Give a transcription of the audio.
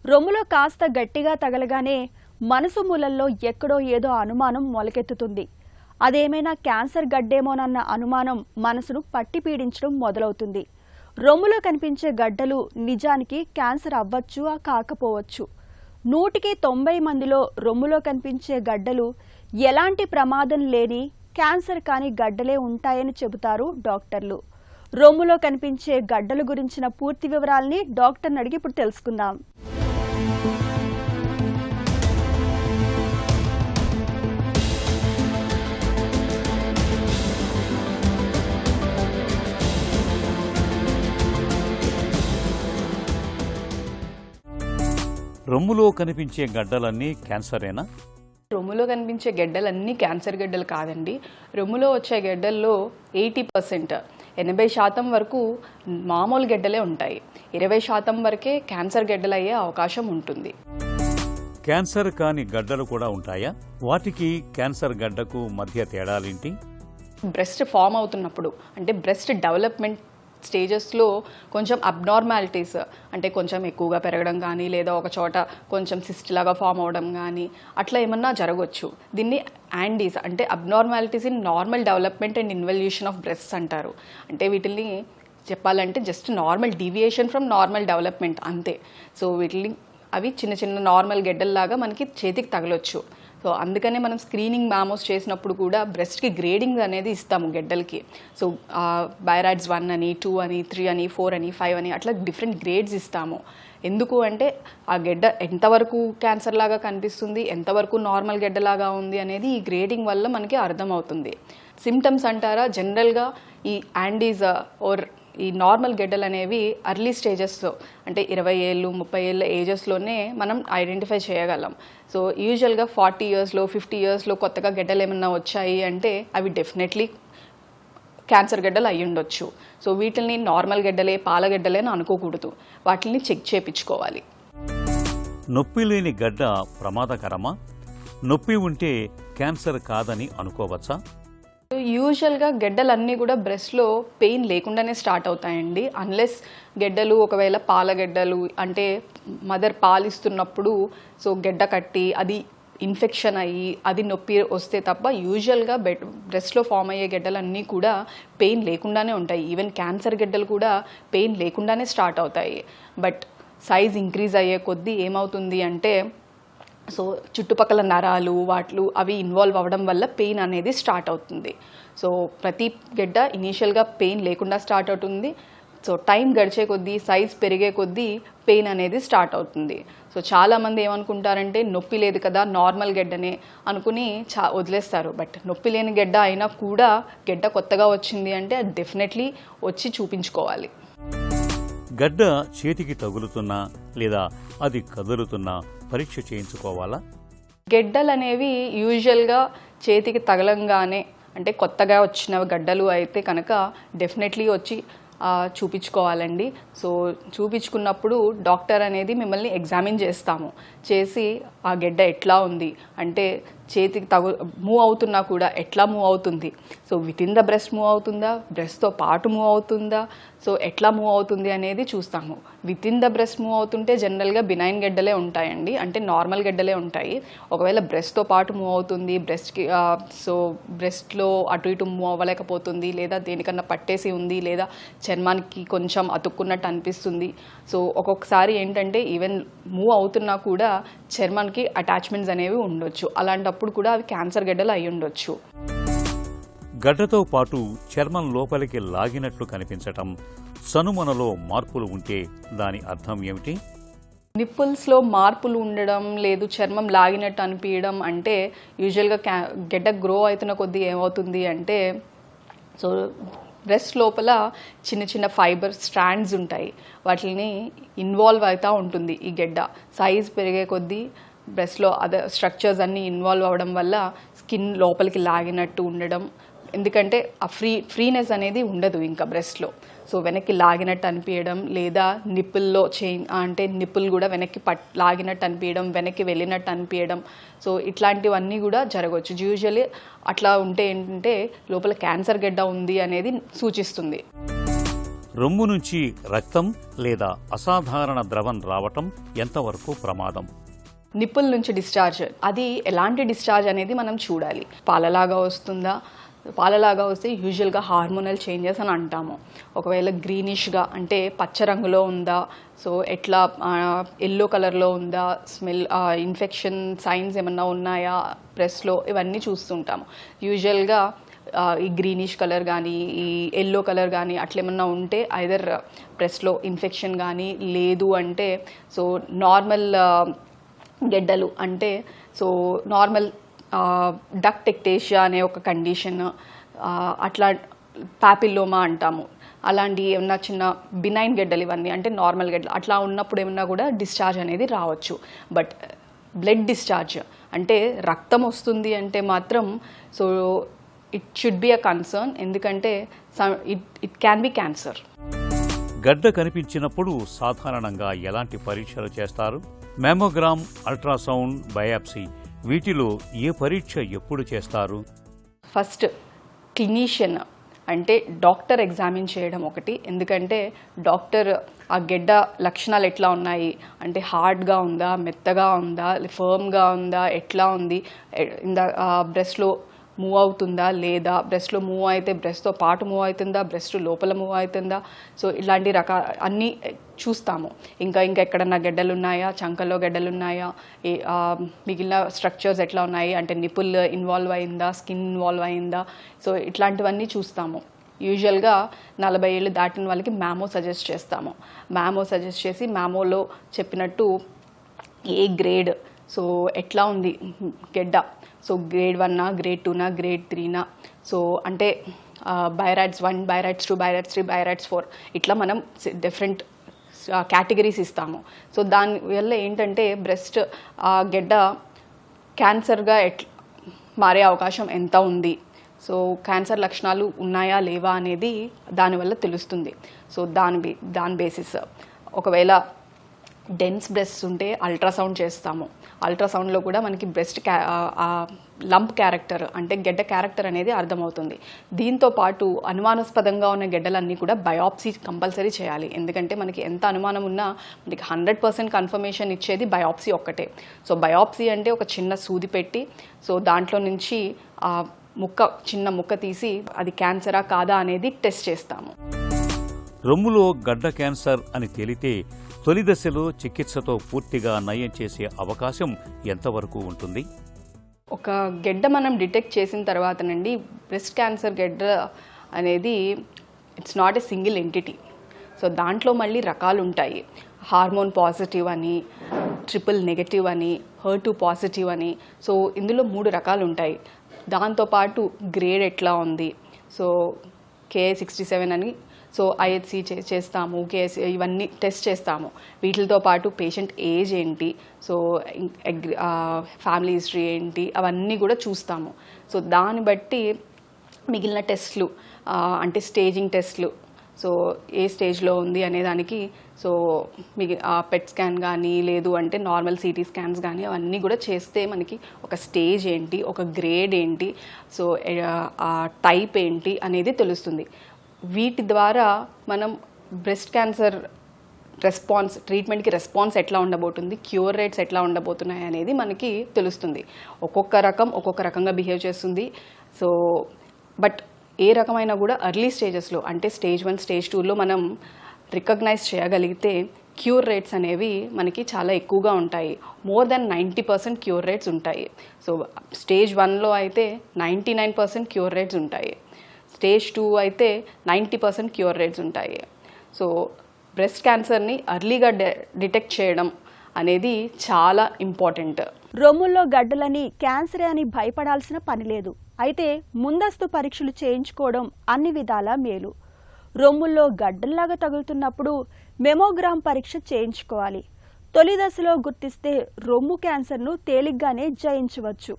రొమ్ములో కాస్త గట్టిగా తగలగానే మనసు మూలల్లో ఎక్కడో ఏదో అనుమానం మొలకెత్తుతుంది. అదేమైనా క్యాన్సర్ గడ్డేమోనన్న అనుమానం మనసును పట్టి పీడించడం మొదలవుతుంది. రొమ్ములో కనిపించే గడ్డలు నిజానికి క్యాన్సర్ అవ్వచ్చు, కాకపోవచ్చు. 100కి 90 మందిలో రొమ్ములో కనిపించే గడ్డలు ఎలాంటి ప్రమాదం లేని క్యాన్సర్ కాని గడ్డలే ఉంటాయని చెబుతారు డాక్టర్లు. రొమ్ములో కనిపించే గడ్డల గురించిన పూర్తి వివరాల్ని డాక్టర్ని అడిగి ఇప్పుడు తెలుసుకుందాం. రొమ్ములో కనిపించే గడ్డలన్నీ క్యాన్సరేనా? రొమ్ములో కనిపించే గడ్డలన్నీ క్యాన్సర్ గడ్డలు కాదండి. రొమ్ములో వచ్చే గడ్డల్లో 80% 80% వరకు మామూలు గడ్డలే ఉంటాయి. 20% వరకే క్యాన్సర్ గడ్డలు అయ్యే అవకాశం ఉంటుంది. క్యాన్సర్ కాని గడ్డలు కూడా ఉంటాయా? వాటికి క్యాన్సర్ గడ్డకు మధ్య తేడాలేంటి? బ్రెస్ట్ ఫామ్ అవుతున్నప్పుడు అంటే బ్రెస్ట్ డెవలప్మెంట్ స్టేజెస్లో కొంచెం అబ్నార్మాలిటీస్ అంటే కొంచెం ఎక్కువగా పెరగడం కానీ లేదా ఒక చోట కొంచెం సిస్ట్ లాగా ఫామ్ అవడం కానీ అట్లా ఏమన్నా జరగవచ్చు. దీన్ని యాండీస్ అంటే abnormalities in normal development and involution of breasts అంటారు. అంటే వీటిని చెప్పాలంటే just normal deviation from normal development అంతే. సో వీటిని అవి చిన్న చిన్న నార్మల్ గెడ్డల్లాగా మనకి చేతికి తగలొచ్చు. సో అందుకనే మనం స్క్రీనింగ్ మ్యామోస్ చేసినప్పుడు కూడా బ్రెస్ట్కి గ్రేడింగ్ అనేది ఇస్తాము గెడ్డలకి. సో బైరాయిడ్స్ 1 అని 2 అని 3 అని 4 అని 5 అని అట్లా డిఫరెంట్ గ్రేడ్స్ ఇస్తాము. ఎందుకు అంటే ఆ గెడ్డ ఎంతవరకు క్యాన్సర్ లాగా కనిపిస్తుంది, ఎంతవరకు నార్మల్ గెడ్డలాగా ఉంది అనేది ఈ గ్రేడింగ్ వల్ల మనకి అర్థమవుతుంది. సిమ్టమ్స్ అంటారా, జనరల్గా ఈ యాండీస్ ఓర్ ఈ నార్మల్ గెడ్డలు అనేవి అర్లీ స్టేజెస్లో అంటే 20 ఏళ్ళు 30 ఏళ్ళ ఏజెస్లోనే మనం ఐడెంటిఫై చేయగలం. సో యూజువల్గా 40 ఇయర్స్లో 50 ఇయర్స్లో కొత్తగా గెడ్డలు ఏమన్నా వచ్చాయి అంటే అవి డెఫినెట్లీ క్యాన్సర్ గడ్డలు అయి ఉండొచ్చు. సో వీటిని నార్మల్ గడ్డలే పాలగడ్డలే అని అనుకోకూడదు, వాటిని చెక్ చేయించుకోవాలి. నొప్పి లేని గడ్డ ప్రమాదకరమా? నొప్పి ఉంటే క్యాన్సర్ కాదని అనుకోవచ్చా? యూజువల్గా గెడ్డలన్నీ కూడా బ్రెస్ట్లో పెయిన్ లేకుండానే స్టార్ట్ అవుతాయండి. అన్లెస్ గెడ్డలు ఒకవేళ పాలగెడ్డలు అంటే మదర్ పాలిస్తున్నప్పుడు సో గెడ్డ కట్టి అది ఇన్ఫెక్షన్ అయ్యి అది నొప్పి వస్తే తప్ప యూజువల్గా బ్రెస్ట్లో ఫామ్ అయ్యే గెడ్డలన్నీ కూడా పెయిన్ లేకుండానే ఉంటాయి. ఈవెన్ క్యాన్సర్ గెడ్డలు కూడా పెయిన్ లేకుండానే స్టార్ట్ అవుతాయి. బట్ సైజ్ ఇంక్రీజ్ అయ్యే కొద్దీ ఏమవుతుంది అంటే సో చుట్టుపక్కల నరాలు వాట్లు అవి ఇన్వాల్వ్ అవ్వడం వల్ల పెయిన్ అనేది స్టార్ట్ అవుతుంది. సో ప్రతి గెడ్డ ఇనీషియల్గా పెయిన్ లేకుండా స్టార్ట్ అవుతుంది. సో టైం గడిచే కొద్దీ సైజ్ పెరిగే కొద్దీ పెయిన్ అనేది స్టార్ట్ అవుతుంది. సో చాలామంది ఏమనుకుంటారంటే నొప్పి లేదు కదా నార్మల్ గెడ్డనే అనుకుని వదిలేస్తారు. బట్ నొప్పి లేని గెడ్డ అయినా కూడా గెడ్డ కొత్తగా వచ్చింది అంటే అది డెఫినెట్లీ వచ్చి చూపించుకోవాలి. గడ్డ చేతికి తగులుతున్నా లేదా అది కదులుతున్నా పరీక్ష చేయించుకోవాలా? గెడ్డలు అనేవి యూజువల్గా చేతికి తగలంగానే అంటే కొత్తగా వచ్చిన గడ్డలు అయితే కనుక డెఫినెట్లీ వచ్చి చూపించుకోవాలండి. సో చూపించుకున్నప్పుడు డాక్టర్ అనేది మిమ్మల్ని ఎగ్జామిన్ చేసి ఆ గెడ్డ ఎట్లా ఉంది అంటే చేతికి మూవ్ అవుతున్నా కూడా ఎట్లా మూవ్ అవుతుంది, so with in the breast move అవుతుందా, బ్రెస్ట్తో పాటు మూవ్ అవుతుందా, సో ఎట్లా మూవ్ అవుతుంది అనేది చూస్తాము. With in the breast move అవుతుంటే జనరల్గా బినైన్ గెడ్డలే ఉంటాయండి, అంటే నార్మల్ గెడ్డలే ఉంటాయి. ఒకవేళ బ్రెస్ట్తో పాటు మూవ్ అవుతుంది, బ్రెస్ట్కి సో బ్రెస్ట్లో అటు ఇటు మూవ్ అవ్వలేకపోతుంది, లేదా దేనికన్నా పట్టేసి ఉంది, లేదా చర్మానికి కొంచెం అతుక్కున్నట్టు అనిపిస్తుంది. సో ఒక్కొక్కసారి ఏంటంటే ఈవెన్ మూవ్ అవుతున్నా కూడా చర్మానికి అటాచ్మెంట్స్ అనేవి ఉండొచ్చు. అలాంటప్పుడు కూడా అవి క్యాన్సర్ గడ్డలు అయి ఉండొచ్చు. గడ్డతో పాటు చర్మం లోపలికి లాగినట్లు కనిపించటం, సనుమనలో మార్పులు ఉంటే దాని అర్థం ఏమిటి? నిప్పుల్స్లో మార్పులు ఉండడం లేదు చర్మం లాగినట్టు అనిపించడం అంటే యూజువల్గా గడ్డ గ్రో అవుతున్న కొద్దీ ఏమవుతుంది అంటే సో బ్రెస్ట్ లోపల చిన్న చిన్న ఫైబర్ స్ట్రాండ్స్ ఉంటాయి, వాటిని ఇన్వాల్వ్ అవుతూ ఉంటుంది. ఈ గెడ్డ సైజ్ పెరిగే కొద్దీ బ్రెస్ట్లో అదర్ స్ట్రక్చర్స్ అన్నీ ఇన్వాల్వ్ అవ్వడం వల్ల స్కిన్ లోపలికి లాగినట్టు ఉండడం, ఎందుకంటే ఆ ఫ్రీనెస్ అనేది ఉండదు ఇంకా బ్రెస్ట్లో. సో వెనక్కి లాగినట్టు అనిపించడం, లేదా నిప్పుల్లో అంటే నిప్పులు కూడా వెనక్కి లాగినట్టు అనిపించడం, వెనక్కి వెళ్ళినట్టు అనిపించడం, సో ఇట్లాంటివన్నీ కూడా జరగవచ్చు. యూజువల్లీ అట్లా ఉంటే ఏంటంటే లోపల క్యాన్సర్ గడ్డ ఉంది అనేది సూచిస్తుంది. రొమ్ము నుంచి రక్తం లేదా అసాధారణ ద్రవం రావటం ఎంతవరకు ప్రమాదం? నిప్పుల నుంచి డిశ్చార్జ్, అది ఎలాంటి డిశ్చార్జ్ అనేది మనం చూడాలి. పాలలాగా వస్తుందా? పాలలాగా వస్తే యూజువల్గా హార్మోనల్ చేంజెస్ అని అంటాము. ఒకవేళ గ్రీనిష్గా అంటే పచ్చ రంగులో ఉందా, సో ఎట్లా ఎల్లో కలర్లో ఉందా, స్మెల్ ఇన్ఫెక్షన్ సైన్స్ ఏమన్నా ఉన్నాయా బ్రెస్ట్లో, ఇవన్నీ చూస్తుంటాము. యూజువల్గా ఈ గ్రీనిష్ కలర్ కానీ ఈ ఎల్లో కలర్ కానీ అట్లేమన్నా ఉంటే ఐదర్ బ్రెస్ట్లో ఇన్ఫెక్షన్ కానీ, లేదు అంటే సో నార్మల్ గెడ్డలు అంటే సో నార్మల్ డక్ట్ ఎక్టేషియా అనే ఒక కండిషన్, అట్లా పాపిల్లోమా అంటాము. అలాంటి ఏమన్నా చిన్న బినైన్ గెడ్డలు ఇవన్నీ అంటే నార్మల్ గెడ్డలు అట్లా ఉన్నప్పుడు ఏమన్నా కూడా డిశ్చార్జ్ అనేది రావచ్చు. బట్ బ్లడ్ డిశ్చార్జ్ అంటే రక్తం వస్తుంది అంటే మాత్రం so it should be a concern, ఎందుకంటే ఇట్ క్యాన్ బి క్యాన్సర్. గడ్డ కనిపించినప్పుడు సాధారణంగా ఎలాంటి పరీక్షలు చేస్తారు? మ్యామోగ్రామ్, అల్ట్రాసౌండ్, బయాప్సీ వీటిలో ఏ పరీక్ష ఎప్పుడు చేస్తారు? ఫస్ట్ క్లినీషియన్ అంటే డాక్టర్ ఎగ్జామిన్ చేయడం ఒకటి, ఎందుకంటే డాక్టర్ ఆ గెడ్డ లక్షణాలు ఎట్లా ఉన్నాయి అంటే హార్డ్గా ఉందా, మెత్తగా ఉందా, ఫర్మ్గా ఉందా, ఎట్లా ఉంది, బ్రెస్ట్లో మూవ్ అవుతుందా లేదా, బ్రెస్ట్లో మూవ్ అయితే బ్రెస్ట్తో పాటు మూవ్ అవుతుందా, బ్రెస్ట్ లోపల మూవ్ అవుతుందా, సో ఇలాంటి అన్నీ చూస్తాము. ఇంకా ఎక్కడన్నా గెడ్డలు ఉన్నాయా, చంకలో గెడ్డలు ఉన్నాయా, మిగిలిన స్ట్రక్చర్స్ ఎట్లా ఉన్నాయి అంటే నిపుల్ ఇన్వాల్వ్ అయిందా, స్కిన్ ఇన్వాల్వ్ అయిందా, సో ఇట్లాంటివన్నీ చూస్తాము. యూజువల్గా 40 ఏళ్ళు దాటిన వాళ్ళకి మ్యామో సజెస్ట్ చేస్తాము. మ్యామో సజెస్ట్ చేసి మ్యామోలో చెప్పినట్టు ఏ గ్రేడ్, సో ఎట్లా ఉంది గెడ్డ, సో గ్రేడ్ 1నా, గ్రేడ్ 2నా, గ్రేడ్ 3నా, సో అంటే బైరాడ్స్ 1, బైరాడ్స్ 2, బైరాడ్స్ 3, బైరాడ్స్ 4 ఇట్లా మనం డిఫరెంట్ కేటగిరీస్ ఇస్తాము. సో దానివల్ల ఏంటంటే బ్రెస్ట్ గెడ్డ క్యాన్సర్గా మారే అవకాశం ఎంత ఉంది, సో క్యాన్సర్ లక్షణాలు ఉన్నాయా లేవా అనేది దానివల్ల తెలుస్తుంది. సో దాని బేసిస్ ఒకవేళ డెన్స్ బ్రెస్ట్ ఉంటే అల్ట్రాసౌండ్ చేస్తాము. అల్ట్రాసౌండ్లో కూడా మనకి బ్రెస్ట్ లంప్ క్యారెక్టర్ అంటే గెడ్డ క్యారెక్టర్ అనేది అర్థమవుతుంది. దీంతో పాటు అనుమానాస్పదంగా ఉన్న గెడ్డలన్నీ కూడా బయాప్సీ కంపల్సరీ చేయాలి, ఎందుకంటే మనకి ఎంత అనుమానం ఉన్నా మనకి 100% కన్ఫర్మేషన్ ఇచ్చేది బయాప్సీ ఒక్కటే. సో బయాప్సీ అంటే ఒక చిన్న సూది పెట్టి సో దాంట్లో నుంచి చిన్న ముక్క తీసి అది క్యాన్సరా కాదా అనేది టెస్ట్ చేస్తాము. రొమ్ములో గడ్డ క్యాన్సర్ అని తేలితే తొలి దశలో చికిత్సతో పూర్తిగా నయం చేసే అవకాశం ఎంతవరకు ఉంటుంది? ఒక గెడ్డ మనం డిటెక్ట్ చేసిన తర్వాతనండి బ్రెస్ట్ క్యాన్సర్ గెడ్డ అనేది it's not a single entity. So దాంట్లో మళ్ళీ రకాలు ఉంటాయి. హార్మోన్ పాజిటివ్ అని, ట్రిపుల్ నెగటివ్ అని, HER2 పాజిటివ్ అని, సో ఇందులో 3 రకాలు ఉంటాయి. దాంతోపాటు గ్రేడ్ ఎట్లా ఉంది, సో Ki-67 అని, సో IHC చేస్తాము, కేఎస్ ఇవన్నీ టెస్ట్ చేస్తాము. వీటితో పాటు పేషెంట్ ఏజ్ ఏంటి, సో ఫ్యామిలీ హిస్టరీ ఏంటి, అవన్నీ కూడా చూస్తాము. సో దాన్ని బట్టి మిగిలిన టెస్ట్లు అంటే స్టేజింగ్ టెస్ట్లు, సో ఏ స్టేజ్లో ఉంది అనే దానికి సో పెట్ స్కాన్ కానీ లేదు అంటే నార్మల్ CT స్కాన్స్ కానీ అవన్నీ కూడా చేస్తే మనకి ఒక స్టేజ్ ఏంటి, ఒక గ్రేడ్ ఏంటి, సో టైప్ ఏంటి అనేది తెలుస్తుంది. వీటి ద్వారా మనం బ్రెస్ట్ క్యాన్సర్ ట్రీట్మెంట్కి రెస్పాన్స్ ఎట్లా ఉండబోతుంది, క్యూర్ రేట్స్ ఎట్లా ఉండబోతున్నాయి అనేది మనకి తెలుస్తుంది. ఒక్కొక్క రకంగా బిహేవ్ చేస్తుంది. సో బట్ ఏ రకమైనా కూడా ఎర్లీ స్టేజెస్లో అంటే స్టేజ్ 1, స్టేజ్ 2లో మనం రికగ్నైజ్ చేయగలిగితే క్యూర్ రేట్స్ అనేవి మనకి చాలా ఎక్కువగా ఉంటాయి. మోర్ దెన్ 90% క్యూర్ రేట్స్ ఉంటాయి. సో స్టేజ్ 1లో అయితే 99% క్యూర్ రేట్స్ ఉంటాయి. స్టేజ్ 2 అయితే 90% క్యూర్ రేట్స్ ఉంటాయి. సో బ్రెస్ట్ క్యాన్సర్ని ఎర్లీగా డిటెక్ట్ చేయడం అనేది చాలా ఇంపార్టెంట్. రొమ్ముల్లో గడ్డలని క్యాన్సరే అని భయపడాల్సిన పని లేదు. అయితే ముందస్తు పరీక్షలు చేయించుకోవడం అన్ని విధాలా మేలు. రొమ్ముల్లో గడ్డల్లాగా తగులుతున్నప్పుడు మెమోగ్రామ్ పరీక్ష చేయించుకోవాలి. తొలి దశలో గుర్తిస్తే రొమ్ము క్యాన్సర్ను తేలిగ్గానే జయించవచ్చు.